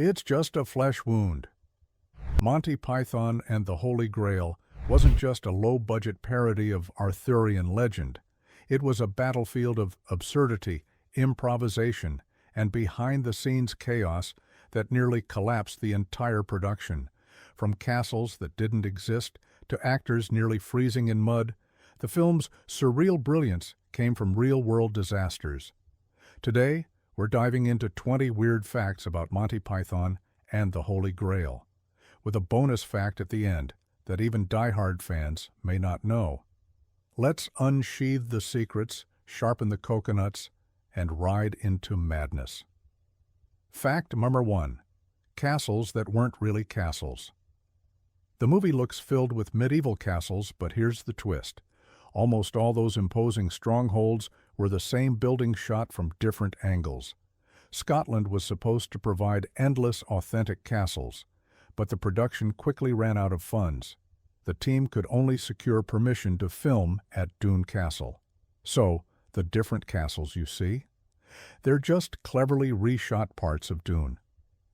It's just a flesh wound. Monty Python and the Holy Grail wasn't just a low-budget parody of Arthurian legend. It was a battlefield of absurdity, improvisation, and behind-the-scenes chaos that nearly collapsed the entire production. From castles that didn't exist to actors nearly freezing in mud, the film's surreal brilliance came from real-world disasters. Today, we're diving into 20 weird facts about Monty Python and the Holy Grail, with a bonus fact at the end that even die-hard fans may not know. Let's unsheathe the secrets, sharpen the coconuts, and ride into madness. Fact number 1. Castles that weren't really castles. The movie looks filled with medieval castles, but here's the twist. Almost all those imposing strongholds were the same building shot from different angles. Scotland was supposed to provide endless, authentic castles, but the production quickly ran out of funds. The team could only secure permission to film at Doune Castle. So, the different castles you see? They're just cleverly reshot parts of Doune.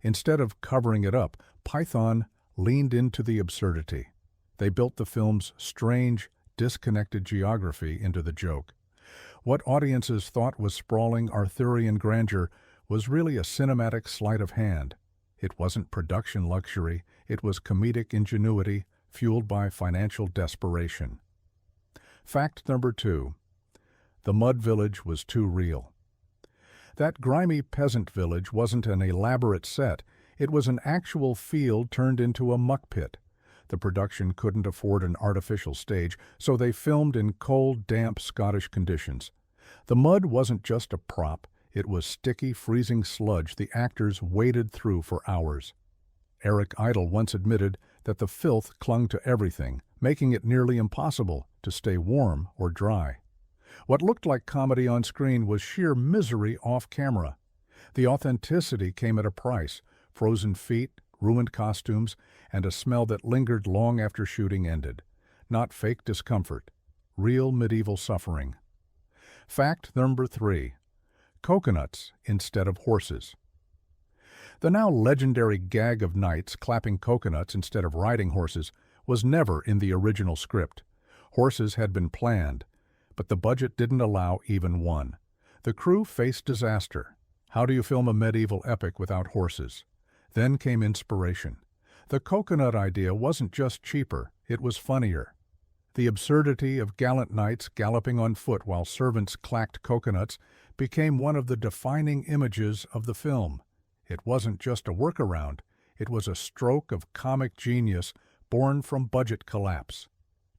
Instead of covering it up, Python leaned into the absurdity. They built the film's strange, disconnected geography into the joke. What audiences thought was sprawling Arthurian grandeur was really a cinematic sleight of hand. It wasn't production luxury, it was comedic ingenuity fueled by financial desperation. Fact number 2. The mud village was too real. That grimy peasant village wasn't an elaborate set, it was an actual field turned into a muck pit. The production couldn't afford an artificial stage, so they filmed in cold, damp Scottish conditions. The mud wasn't just a prop, it was sticky, freezing sludge the actors waded through for hours. Eric Idle once admitted that the filth clung to everything, making it nearly impossible to stay warm or dry. What looked like comedy on screen was sheer misery off camera. The authenticity came at a price: frozen feet, ruined costumes, and a smell that lingered long after shooting ended. Not fake discomfort, real medieval suffering. Fact number 3. Coconuts instead of horses. The now legendary gag of knights clapping coconuts instead of riding horses was never in the original script. Horses had been planned, but the budget didn't allow even one. The crew faced disaster. How do you film a medieval epic without horses? Then came inspiration. The coconut idea wasn't just cheaper, it was funnier. The absurdity of gallant knights galloping on foot while servants clacked coconuts became one of the defining images of the film. It wasn't just a workaround, it was a stroke of comic genius born from budget collapse.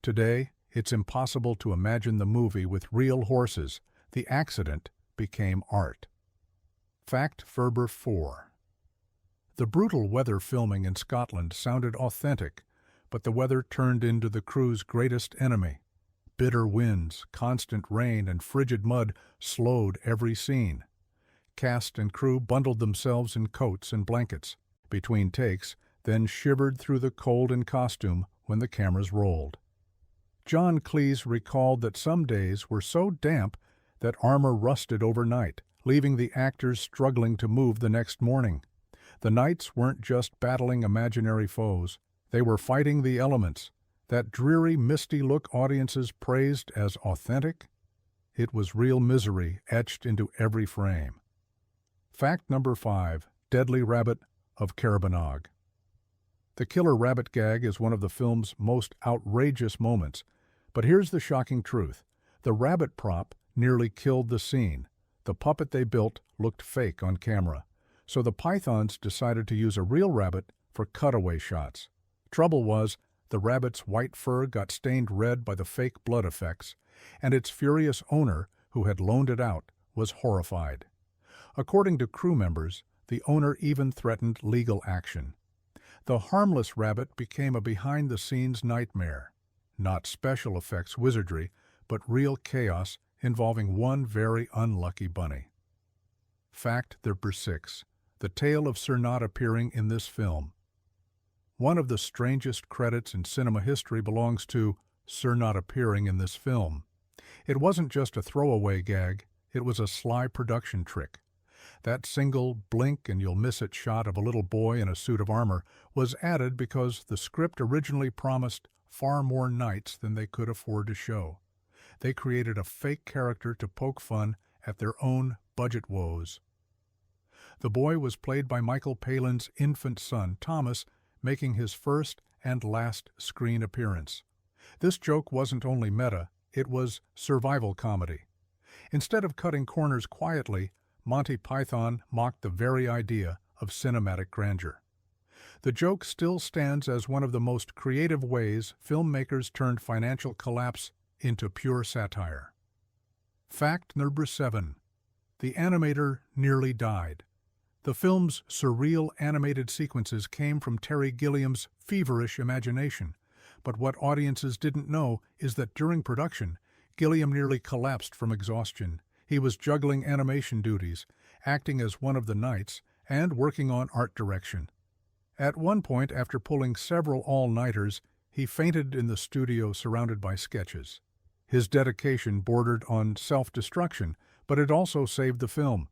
Today, it's impossible to imagine the movie with real horses. The accident became art. Fact number 4. The brutal weather filming in Scotland sounded authentic, but the weather turned into the crew's greatest enemy. Bitter winds, constant rain, and frigid mud slowed every scene. Cast and crew bundled themselves in coats and blankets between takes, then shivered through the cold in costume when the cameras rolled. John Cleese recalled that some days were so damp that armor rusted overnight, leaving the actors struggling to move the next morning. The knights weren't just battling imaginary foes, they were fighting the elements. That dreary, misty look audiences praised as authentic? It was real misery etched into every frame. Fact number 5. Deadly Rabbit of Carabinnog. The killer rabbit gag is one of the film's most outrageous moments, but here's the shocking truth. The rabbit prop nearly killed the scene. The puppet they built looked fake on camera, so the Pythons decided to use a real rabbit for cutaway shots. Trouble was, the rabbit's white fur got stained red by the fake blood effects, and its furious owner, who had loaned it out, was horrified. According to crew members, the owner even threatened legal action. The harmless rabbit became a behind-the-scenes nightmare. Not special effects wizardry, but real chaos involving one very unlucky bunny. Fact number 6. The tale of Sir Not appearing in this film. One of the strangest credits in cinema history belongs to Sir Not appearing in this film. It wasn't just a throwaway gag, it was a sly production trick. That single blink-and-you'll-miss-it shot of a little boy in a suit of armor was added because the script originally promised far more knights than they could afford to show. They created a fake character to poke fun at their own budget woes. The boy was played by Michael Palin's infant son, Thomas, making his first and last screen appearance. This joke wasn't only meta, it was survival comedy. Instead of cutting corners quietly, Monty Python mocked the very idea of cinematic grandeur. The joke still stands as one of the most creative ways filmmakers turned financial collapse into pure satire. Fact number 7. The animator nearly died. The film's surreal animated sequences came from Terry Gilliam's feverish imagination, but what audiences didn't know is that during production, Gilliam nearly collapsed from exhaustion. He was juggling animation duties, acting as one of the knights, and working on art direction. At one point, after pulling several all-nighters, he fainted in the studio surrounded by sketches. His dedication bordered on self-destruction, but it also saved the film.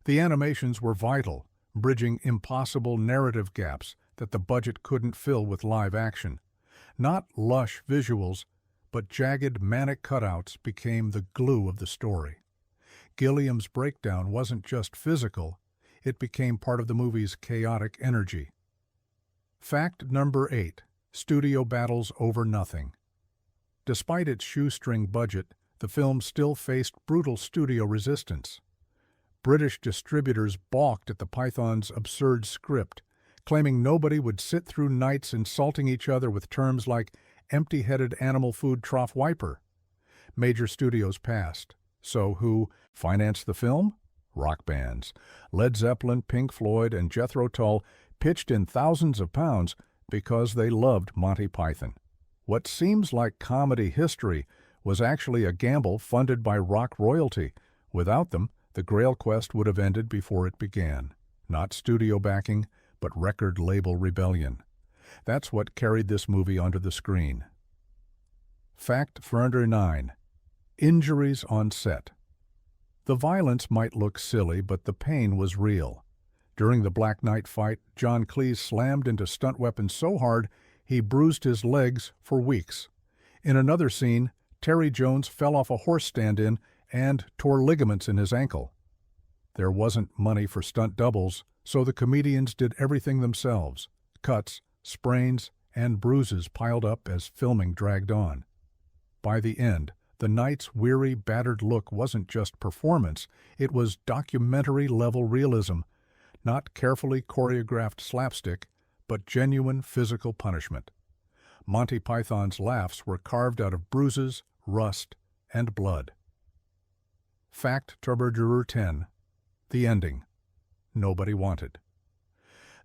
The animations were vital, bridging impossible narrative gaps that the budget couldn't fill with live action. Not lush visuals, but jagged, manic cutouts became the glue of the story. Gilliam's breakdown wasn't just physical, it became part of the movie's chaotic energy. Fact number 8. Studio battles over nothing. Despite its shoestring budget, the film still faced brutal studio resistance. British distributors balked at the Python's absurd script, claiming nobody would sit through nights insulting each other with terms like empty-headed animal food trough wiper. Major studios passed. So who financed the film? Rock bands. Led Zeppelin, Pink Floyd, and Jethro Tull pitched in thousands of pounds because they loved Monty Python. What seems like comedy history was actually a gamble funded by rock royalty. Without them, the Grail quest would have ended before it began. Not studio backing, but record label rebellion. That's what carried this movie onto the screen. Fact number 9. Injuries on set. The violence might look silly, but the pain was real. During the Black Knight fight, John Cleese slammed into stunt weapons so hard he bruised his legs for weeks. In another scene, Terry Jones fell off a horse stand-in and tore ligaments in his ankle. There wasn't money for stunt doubles, so the comedians did everything themselves. Cuts, sprains, and bruises piled up as filming dragged on. By the end, the Knight's weary, battered look wasn't just performance, it was documentary-level realism, not carefully choreographed slapstick, but genuine physical punishment. Monty Python's laughs were carved out of bruises, rust, and blood. Fact number 10. The ending. Nobody wanted.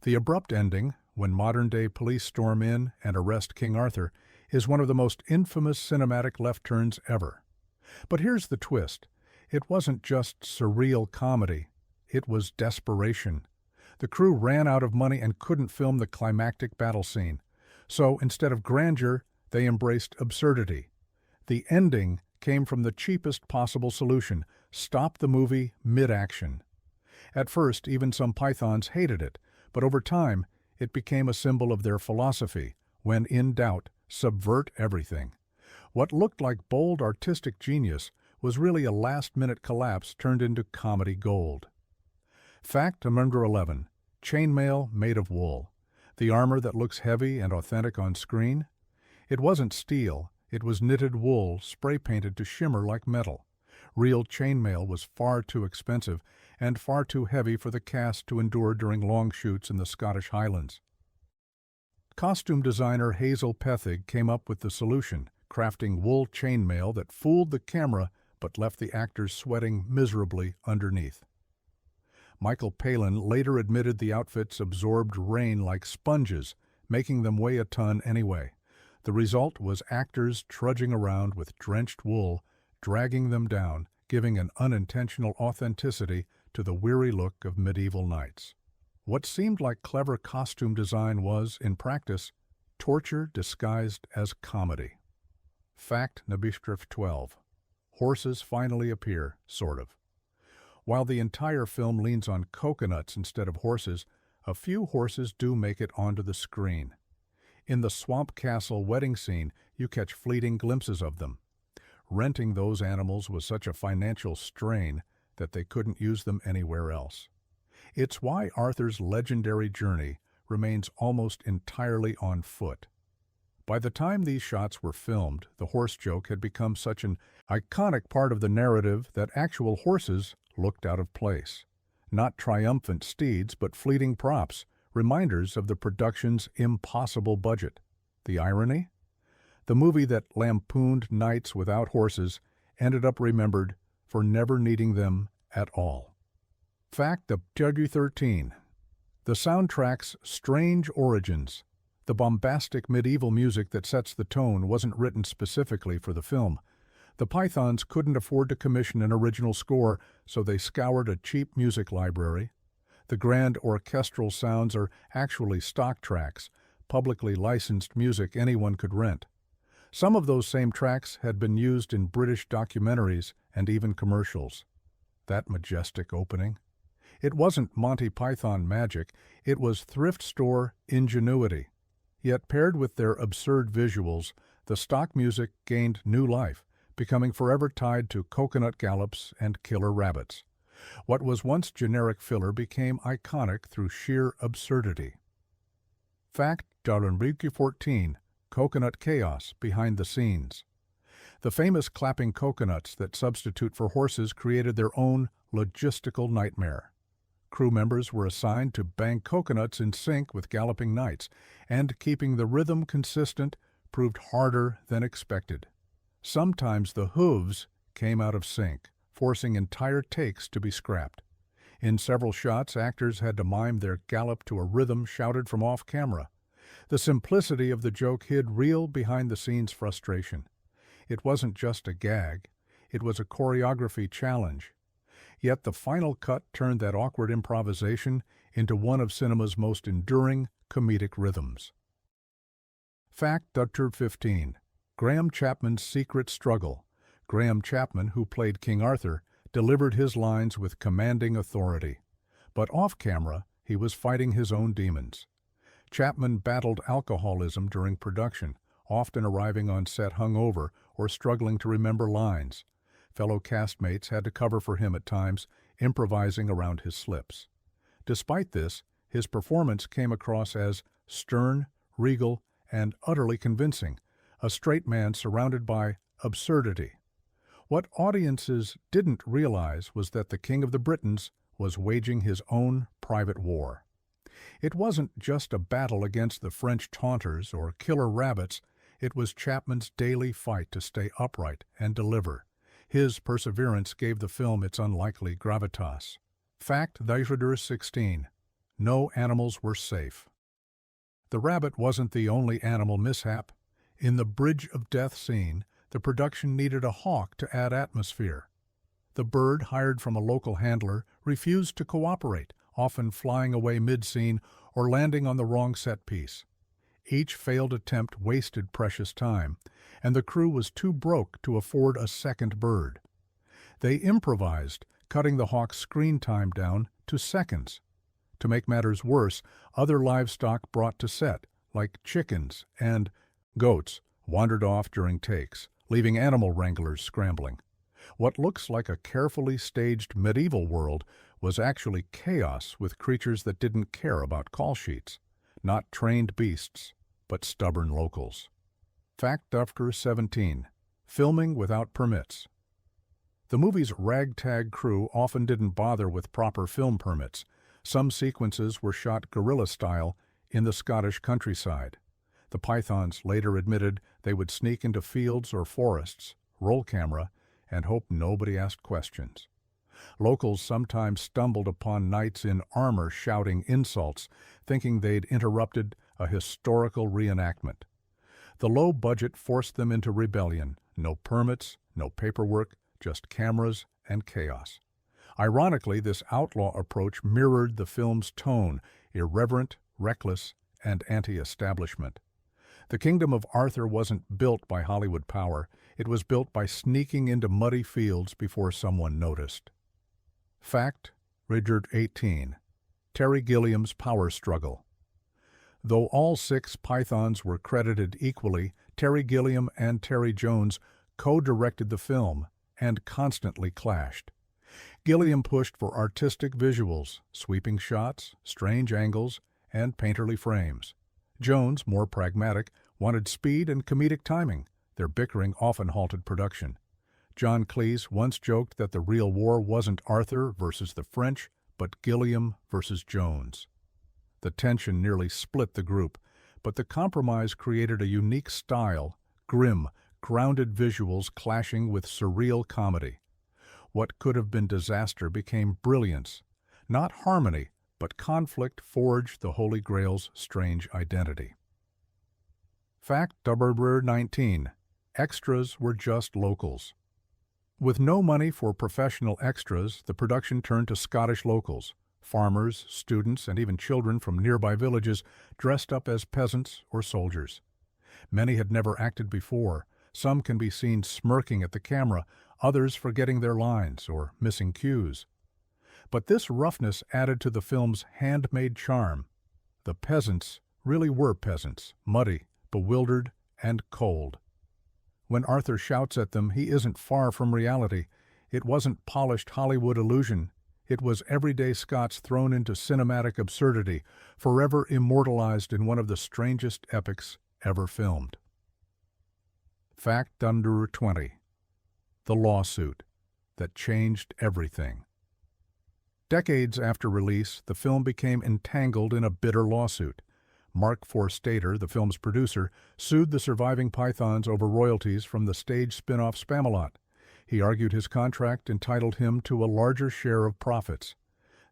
The abrupt ending, when modern-day police storm in and arrest King Arthur, is one of the most infamous cinematic left turns ever. But here's the twist. It wasn't just surreal comedy. It was desperation. The crew ran out of money and couldn't film the climactic battle scene. So instead of grandeur, they embraced absurdity. The ending came from the cheapest possible solution: stop the movie mid-action. At first, even some Pythons hated it, but over time, it became a symbol of their philosophy: when in doubt, subvert everything. What looked like bold artistic genius was really a last-minute collapse turned into comedy gold. Fact number 11. Chainmail made of wool. The armor that looks heavy and authentic on screen? It wasn't steel, it was knitted wool spray-painted to shimmer like metal. Real chainmail was far too expensive and far too heavy for the cast to endure during long shoots in the Scottish Highlands. Costume designer Hazel Pethig came up with the solution, crafting wool chainmail that fooled the camera but left the actors sweating miserably underneath. Michael Palin later admitted the outfits absorbed rain like sponges, making them weigh a ton anyway. The result was actors trudging around with drenched wool, dragging them down, giving an unintentional authenticity to the weary look of medieval knights. What seemed like clever costume design was, in practice, torture disguised as comedy. Fact number 12. Horses finally appear, sort of. While the entire film leans on coconuts instead of horses, a few horses do make it onto the screen. In the Swamp Castle wedding scene, you catch fleeting glimpses of them. Renting those animals was such a financial strain that they couldn't use them anywhere else. It's why Arthur's legendary journey remains almost entirely on foot. By the time these shots were filmed, the horse joke had become such an iconic part of the narrative that actual horses looked out of place. Not triumphant steeds, but fleeting props, reminders of the production's impossible budget. The irony? The movie that lampooned knights without horses ended up remembered for never needing them at all. Fact of 13. The soundtrack's strange origins. The bombastic medieval music that sets the tone wasn't written specifically for the film. The Pythons couldn't afford to commission an original score, so they scoured a cheap music library. The grand orchestral sounds are actually stock tracks, publicly licensed music anyone could rent. Some of those same tracks had been used in British documentaries and even commercials. That majestic opening. It wasn't Monty Python magic, it was thrift store ingenuity. Yet paired with their absurd visuals, the stock music gained new life, becoming forever tied to coconut gallops and killer rabbits. What was once generic filler became iconic through sheer absurdity. Fact 14. Coconut chaos behind the scenes. The famous clapping coconuts that substitute for horses created their own logistical nightmare. Crew members were assigned to bang coconuts in sync with galloping knights, and keeping the rhythm consistent proved harder than expected. Sometimes the hooves came out of sync, forcing entire takes to be scrapped. In several shots, actors had to mime their gallop to a rhythm shouted from off-camera. The simplicity of the joke hid real behind-the-scenes frustration. It wasn't just a gag, it was a choreography challenge. Yet the final cut turned that awkward improvisation into one of cinema's most enduring comedic rhythms. Fact 15. Graham Chapman's secret struggle. Graham Chapman, who played King Arthur, delivered his lines with commanding authority. But off-camera, he was fighting his own demons. Chapman battled alcoholism during production, often arriving on set hungover or struggling to remember lines. Fellow castmates had to cover for him at times, improvising around his slips. Despite this, his performance came across as stern, regal, and utterly convincing, a straight man surrounded by absurdity. What audiences didn't realize was that the King of the Britons was waging his own private war. It wasn't just a battle against the French taunters or killer rabbits, it was Chapman's daily fight to stay upright and deliver. His perseverance gave the film its unlikely gravitas. Fact 16. No animals were safe. The rabbit wasn't the only animal mishap. In the Bridge of Death scene, the production needed a hawk to add atmosphere. The bird, hired from a local handler, refused to cooperate, often flying away mid-scene or landing on the wrong set piece. Each failed attempt wasted precious time, and the crew was too broke to afford a second bird. They improvised, cutting the hawk's screen time down to seconds. To make matters worse, other livestock brought to set, like chickens and goats, wandered off during takes, leaving animal wranglers scrambling. What looks like a carefully staged medieval world was actually chaos with creatures that didn't care about call sheets. Not trained beasts, but stubborn locals. Fact 17. Filming without permits. The movie's ragtag crew often didn't bother with proper film permits. Some sequences were shot guerrilla-style in the Scottish countryside. The Pythons later admitted they would sneak into fields or forests, roll camera, and hope nobody asked questions. Locals sometimes stumbled upon knights in armor shouting insults, thinking they'd interrupted a historical reenactment. The low budget forced them into rebellion. No permits, no paperwork, just cameras and chaos. Ironically, this outlaw approach mirrored the film's tone, irreverent, reckless, and anti-establishment. The Kingdom of Arthur wasn't built by Hollywood power. It was built by sneaking into muddy fields before someone noticed. Fact, Richard 18. Terry Gilliam's Power Struggle. Though all 6 Pythons were credited equally, Terry Gilliam and Terry Jones co-directed the film and constantly clashed. Gilliam pushed for artistic visuals, sweeping shots, strange angles, and painterly frames. Jones, more pragmatic, wanted speed and comedic timing. Their bickering often halted production. John Cleese once joked that the real war wasn't Arthur versus the French, but Gilliam versus Jones. The tension nearly split the group, but the compromise created a unique style, grim, grounded visuals clashing with surreal comedy. What could have been disaster became brilliance. Not harmony, but conflict forged the Holy Grail's strange identity. Fact number 19. Extras were just locals. With no money for professional extras, the production turned to Scottish locals. Farmers, students, and even children from nearby villages dressed up as peasants or soldiers. Many had never acted before. Some can be seen smirking at the camera, others forgetting their lines or missing cues. But this roughness added to the film's handmade charm. The peasants really were peasants, muddy, bewildered, and cold. When Arthur shouts at them, he isn't far from reality. It wasn't polished Hollywood illusion. It was everyday Scots thrown into cinematic absurdity, forever immortalized in one of the strangest epics ever filmed. Fact number 20. The lawsuit that changed everything. Decades after release, the film became entangled in a bitter lawsuit. Mark Forstater, the film's producer, sued the surviving Pythons over royalties from the stage spin-off Spamalot. He argued his contract entitled him to a larger share of profits.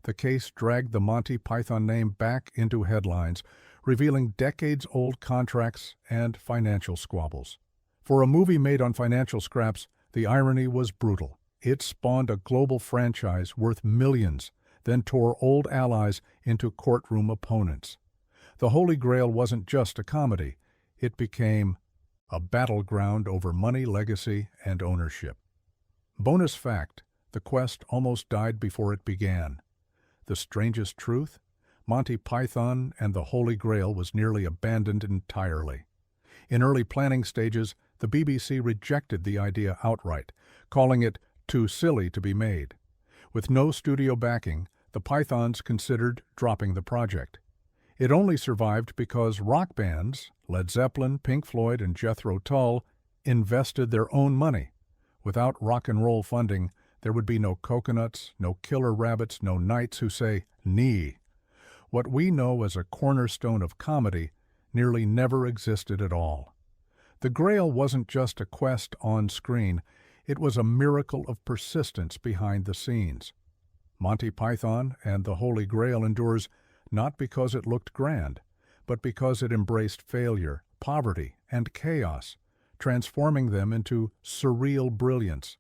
The case dragged the Monty Python name back into headlines, revealing decades-old contracts and financial squabbles. For a movie made on financial scraps, the irony was brutal. It spawned a global franchise worth millions, then tore old allies into courtroom opponents. The Holy Grail wasn't just a comedy. It became a battleground over money, legacy, and ownership. Bonus fact, the quest almost died before it began. The strangest truth? Monty Python and the Holy Grail was nearly abandoned entirely. In early planning stages, the BBC rejected the idea outright, calling it too silly to be made. With no studio backing, the Pythons considered dropping the project. It only survived because rock bands, Led Zeppelin, Pink Floyd, and Jethro Tull, invested their own money. Without rock and roll funding, there would be no coconuts, no killer rabbits, no knights who say, "Nee." What we know as a cornerstone of comedy nearly never existed at all. The Grail wasn't just a quest on screen, it was a miracle of persistence behind the scenes. Monty Python and the Holy Grail endures not because it looked grand, but because it embraced failure, poverty, and chaos, transforming them into surreal brilliance.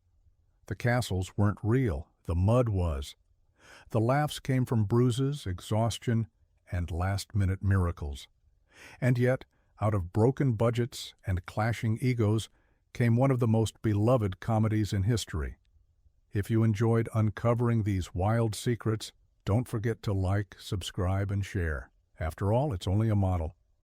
The castles weren't real, the mud was. The laughs came from bruises, exhaustion, and last-minute miracles. And yet, out of broken budgets and clashing egos, came one of the most beloved comedies in history. If you enjoyed uncovering these wild secrets, don't forget to like, subscribe, and share. After all, it's only a model.